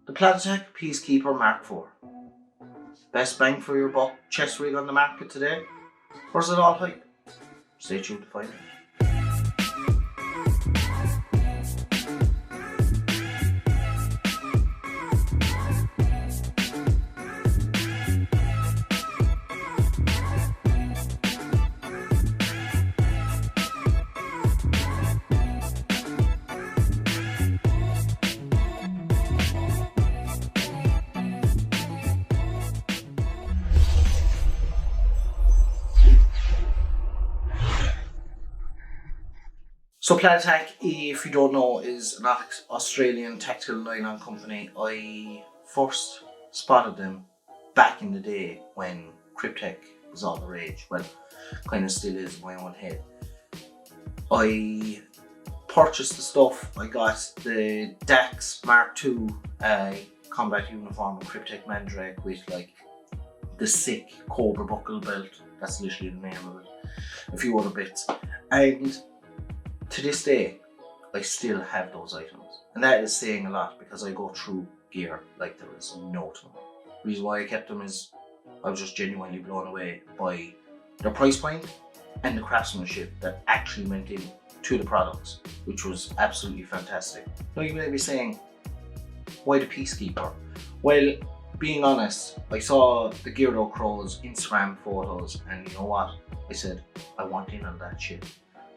The Platatac Peacekeeper MK4. Best bang for your buck chest rig on the market today? Or is it all hype? Stay tuned to find out. So Platatac, if you don't know, is an Australian tactical nylon company. I first spotted them back in the day when Cryptech was all the rage. Well, kind of still is in my own head. I purchased the stuff. I got the Dax Mark II combat uniform with Cryptech Mandrake with like the sick Cobra buckle belt. That's literally the name of it. A few other bits. And to this day, I still have those items. And that is saying a lot because I go through gear like there is no tomorrow. The reason why I kept them is I was just genuinely blown away by their price point and the craftsmanship that actually went into the products, which was absolutely fantastic. Now you may be saying, why the Peacekeeper? Well, being honest, I saw the GeardoCrows Instagram photos and you know what? I said, I want in on that shit.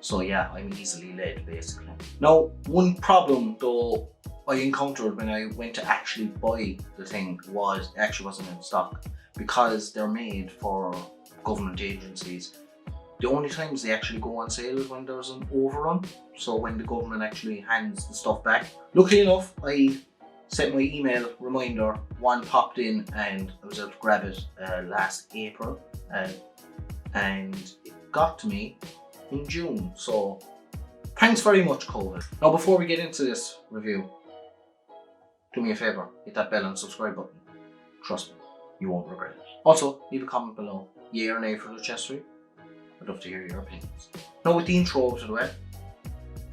So yeah, I'm easily led basically. Now, one problem though I encountered when I went to actually buy the thing was it actually wasn't in stock. Because they're made for government agencies, the only times they actually go on sale is when there's an overrun. So when the government actually hands the stuff back. Luckily enough, I set my email reminder, one popped in and I was able to grab it last April. And it got to me in June, so thanks very much COVID. Now before we get into this review, do me a favour, hit that bell and subscribe button. Trust me, you won't regret it. Also, leave a comment below, yay or nay for the chestrig. I'd love to hear your opinions. Now with the intro out of the way,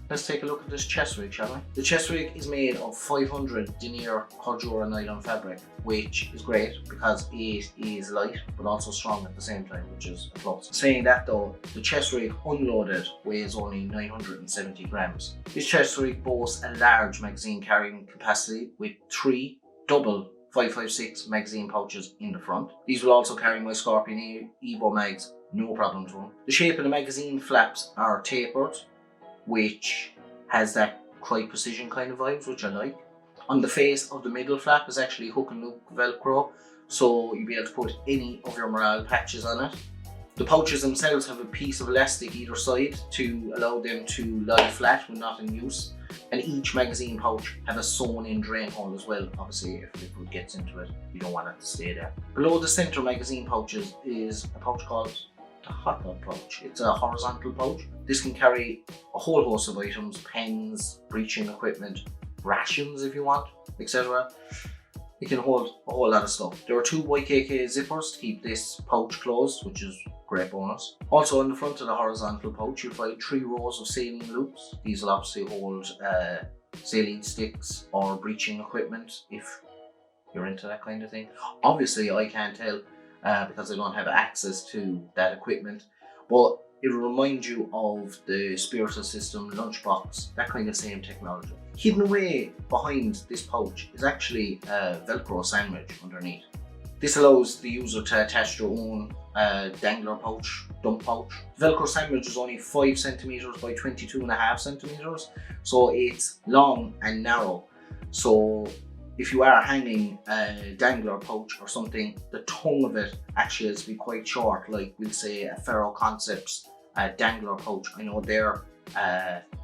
let's take a look at this chestrig, shall we? The chestrig is made of 500 denier Cordura nylon fabric, which is great because it is light but also strong at the same time, which is a plus. Saying that though, the chestrig unloaded weighs only 970 grams. This chestrig boasts a large magazine carrying capacity with 3 double 5.56 magazine pouches in the front. These will also carry my Scorpion Evo mags, no problem to them. The shape of the magazine flaps are tapered, which has that Crye Precision kind of vibes, which I like. On the face of the middle flap is actually hook and loop Velcro, so you'll be able to put any of your morale patches on it. The pouches themselves have a piece of elastic either side to allow them to lie flat when not in use. And each magazine pouch have a sewn in drain hole as well. Obviously if liquid gets into it, you don't want it to stay there. Below the center magazine pouches is a pouch called the hot rod pouch. It's a horizontal pouch. This can carry a whole host of items, pens, breaching equipment, rations if you want, etc. It can hold a whole lot of stuff. There are 2 YKK zippers to keep this pouch closed, which is a great bonus. Also on the front of the horizontal pouch you'll find 3 rows of saline loops. These will obviously hold saline sticks or breaching equipment if you're into that kind of thing. Obviously I can't tell because I don't have access to that equipment, but it will remind you of the Spiritus System lunchbox, that kind of same technology. Hidden away behind this pouch is actually a Velcro sandwich underneath. This allows the user to attach their own dangler pouch, dump pouch. The Velcro sandwich is only 5 centimeters by 22.5 centimeters, so it's long and narrow. So if you are hanging a dangler pouch or something, the tongue of it actually has to be quite short, like we'll say a Ferro Concepts dangler pouch. I know their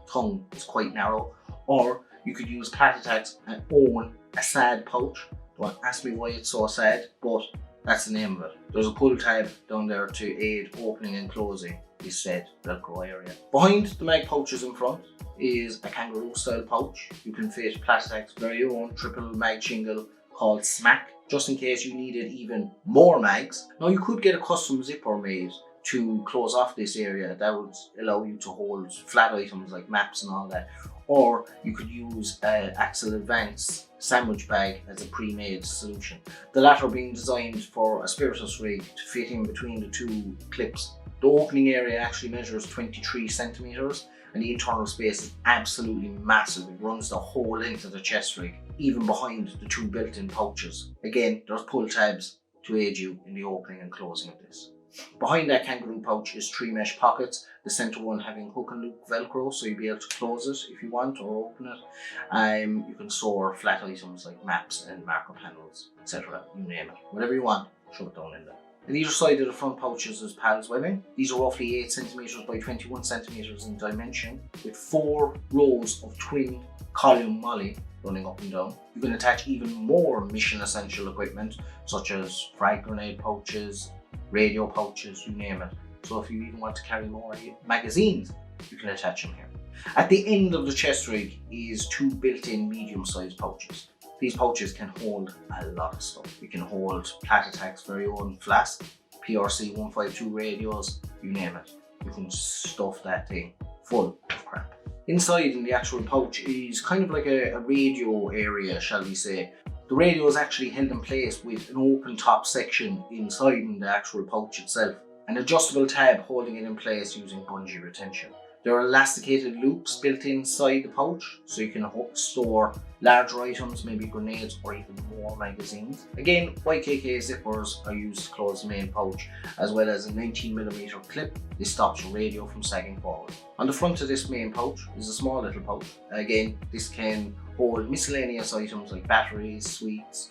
tongue is quite narrow. Or you could use Platatac's and own a sad pouch. Don't ask me why it's so sad, but that's the name of it. There's a pull tab down there to aid opening and closing this said Velcro area. Behind the mag pouches in front is a kangaroo style pouch. You can fit Platatac's very own triple mag shingle called Smack, just in case you needed even more mags. Now you could get a custom zipper made to close off this area that would allow you to hold flat items like maps and all that. Or you could use Axel Advance sandwich bag as a pre-made solution. The latter being designed for a spiritus rig to fit in between the two clips. The opening area actually measures 23 centimeters and the internal space is absolutely massive. It runs the whole length of the chest rig, even behind the two built-in pouches. Again, there's pull tabs to aid you in the opening and closing of this. Behind that kangaroo pouch is 3 mesh pockets, the centre one having hook and loop velcro, so you'll be able to close it if you want or open it. You can store flat items like maps and marker panels, etc. You name it. Whatever you want, shove it down in there. On either side of the front pouches is PALS webbing. These are roughly 8 cm by 21 cm in dimension, with 4 rows of twin column molly running up and down. You can attach even more mission essential equipment such as frag grenade pouches, radio pouches, you name it. So if you even want to carry more magazines, you can attach them here. At the end of the chest rig is 2 built-in medium-sized pouches. These pouches can hold a lot of stuff. You can hold Platatac's very own flask, PRC 152 radios, you name it. You can stuff that thing full of crap. Inside in the actual pouch is kind of like a radio area, shall we say. The radio is actually held in place with an open top section inside in the actual pouch itself. An adjustable tab holding it in place using bungee retention. There are elasticated loops built inside the pouch, so you can store larger items, maybe grenades or even more magazines. Again, YKK zippers are used to close the main pouch, as well as a 19mm clip. This stops your radio from sagging forward. On the front of this main pouch is a small little pouch. Again, this can hold miscellaneous items like batteries, sweets,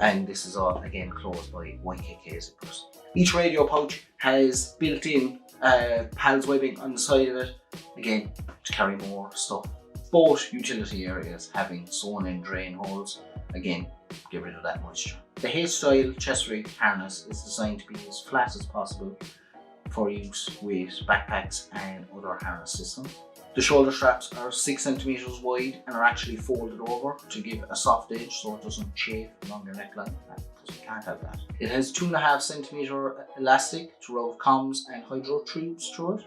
and this is all again closed by YKK zippers. Each radio pouch has built-in PALS webbing on the side of it, again to carry more stuff. Both utility areas having sewn in drain holes, again get rid of that moisture. The H-style chest rig harness is designed to be as flat as possible for use with backpacks and other harness systems. The shoulder straps are 6 cm wide and are actually folded over to give a soft edge so it doesn't chafe along your neckline. You can't have that. It has 2.5 cm elastic to route comms and hydro tubes through it.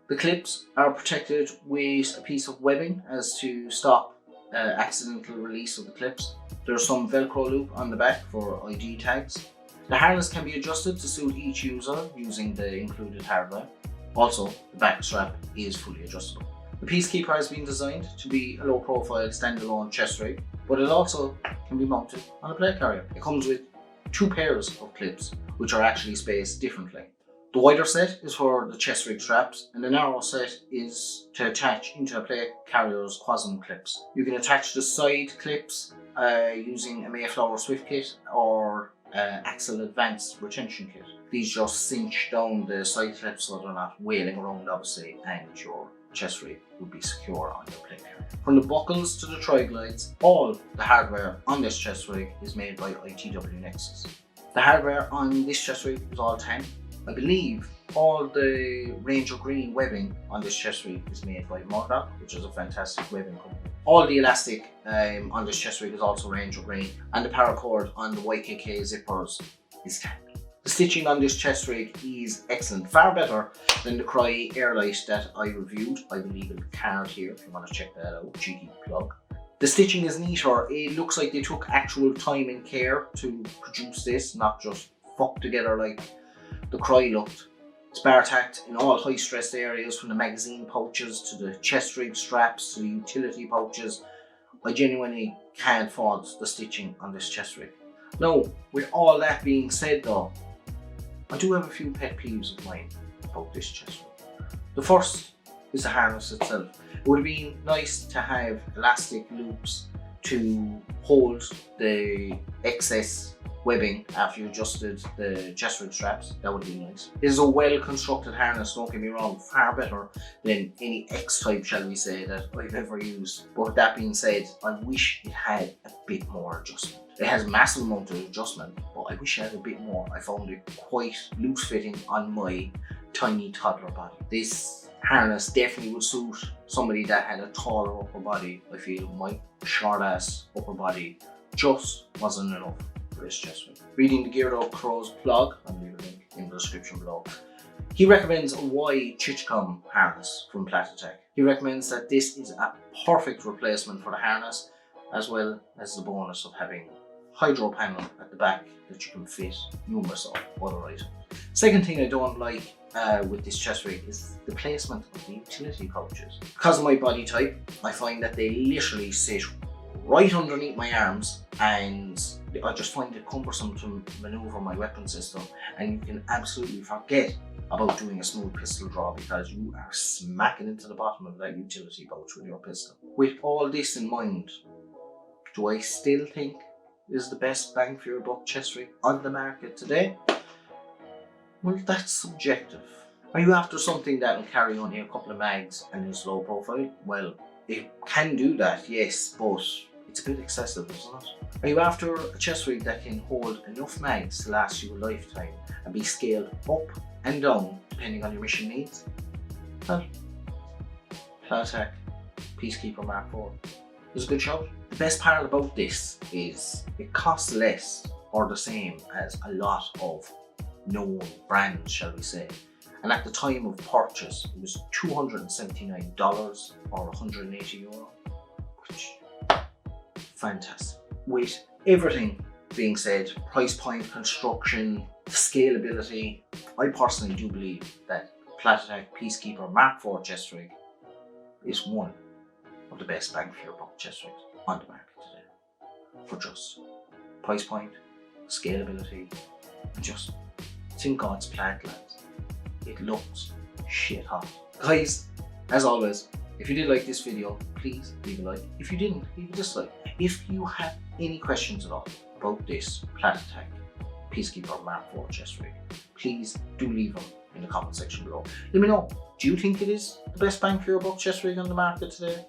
The clips are protected with a piece of webbing as to stop accidental release of the clips. There's some velcro loop on the back for ID tags. The harness can be adjusted to suit each user using the included hardware. Also, the back strap is fully adjustable. The Peacekeeper has been designed to be a low-profile standalone chest rig, but it also can be mounted on a plate carrier. It comes with 2 pairs of clips, which are actually spaced differently. The wider set is for the chest rig straps, and the narrow set is to attach into a plate carrier's QASM clips. You can attach the side clips using a Mayflower Swift kit or Axle Advanced retention kit. These just cinch down the side clips so they're not wailing around, obviously, and your chest rig would be secure on your plate carrier. From the buckles to the tri-glides, all the hardware on this chest rig is made by ITW Nexus. The hardware on this chest rig is all tan. I believe all the Ranger Green webbing on this chest rig is made by Murdoch, which is a fantastic webbing company. All the elastic on this chest rig is also Ranger Green, and the paracord on the YKK zippers is tan. The stitching on this chest rig is excellent, far better than the Cry Airlight that I reviewed. I believe in the card here if you want to check that out, cheeky plug. The stitching is neater. It looks like they took actual time and care to produce this, not just fucked together like the Cry looked. It's bar tacked in all high stressed areas, from the magazine pouches to the chest rig straps to the utility pouches. I genuinely can't fault the stitching on this chest rig. Now, with all that being said though, I do have a few pet peeves of mine about this chest rig. The first is the harness itself. It would have been nice to have elastic loops to hold the excess webbing after you adjusted the chest rig straps. That would be nice. It is a well constructed harness, don't get me wrong, far better than any X-type, shall we say, that I've ever used. But that being said, I wish it had a bit more adjustment. It has a massive amount of adjustment, but I wish it had a bit more. I found it quite loose fitting on my tiny toddler body. This harness definitely would suit somebody that had a taller upper body. I feel my short ass upper body just wasn't enough for this chest rig. Reading the GeardoCrows blog, I'll leave a link in the description below. He recommends a wide Chichcom harness from Platatac. He recommends that this is a perfect replacement for the harness as well as the bonus of having hydro panel at the back that you can fit numerous of other items. Second thing I don't like with this chest rig is the placement of the utility pouches. Because of my body type, I find that they literally sit right underneath my arms, and I just find it cumbersome to maneuver my weapon system, and you can absolutely forget about doing a smooth pistol draw because you are smacking into the bottom of that utility pouch with your pistol. With all this in mind, do I still think is the best bang for your buck chest rig on the market today? Well, that's subjective. Are you after something that will carry only a couple of mags and is low profile? Well, it can do that, yes, but it's a bit excessive, isn't it? Are you after a chest rig that can hold enough mags to last you a lifetime and be scaled up and down depending on your mission needs? Well, Platatac Peacekeeper MK4 is a good shout. The best part about this is it costs less or the same as a lot of known brands, shall we say. And at the time of purchase, it was $279 or €180, which fantastic. With everything being said, price point, construction, scalability, I personally do believe that Platatac Peacekeeper MK4 Chestrig is one of the best bang for your buck chest rigs on the market today. For just price point, scalability, and just it's in Gods Plaid, lads. It looks shit hot. Guys, as always, if you did like this video, please leave a like. If you didn't, leave a dislike. If you have any questions at all about this Platatac Peacekeeper MK4 chest rig, please do leave them in the comment section below. Let me know, do you think it is the best bang for your buck chest rig on the market today?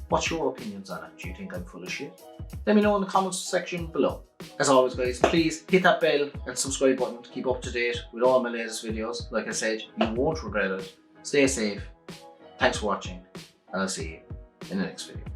What's your opinions on it? Do you think I'm full of shit? Let me know in the comments section below. As always, guys, please hit that bell and subscribe button to keep up to date with all my latest videos. Like I said, you won't regret it. Stay safe. Thanks for watching, and I'll see you in the next video.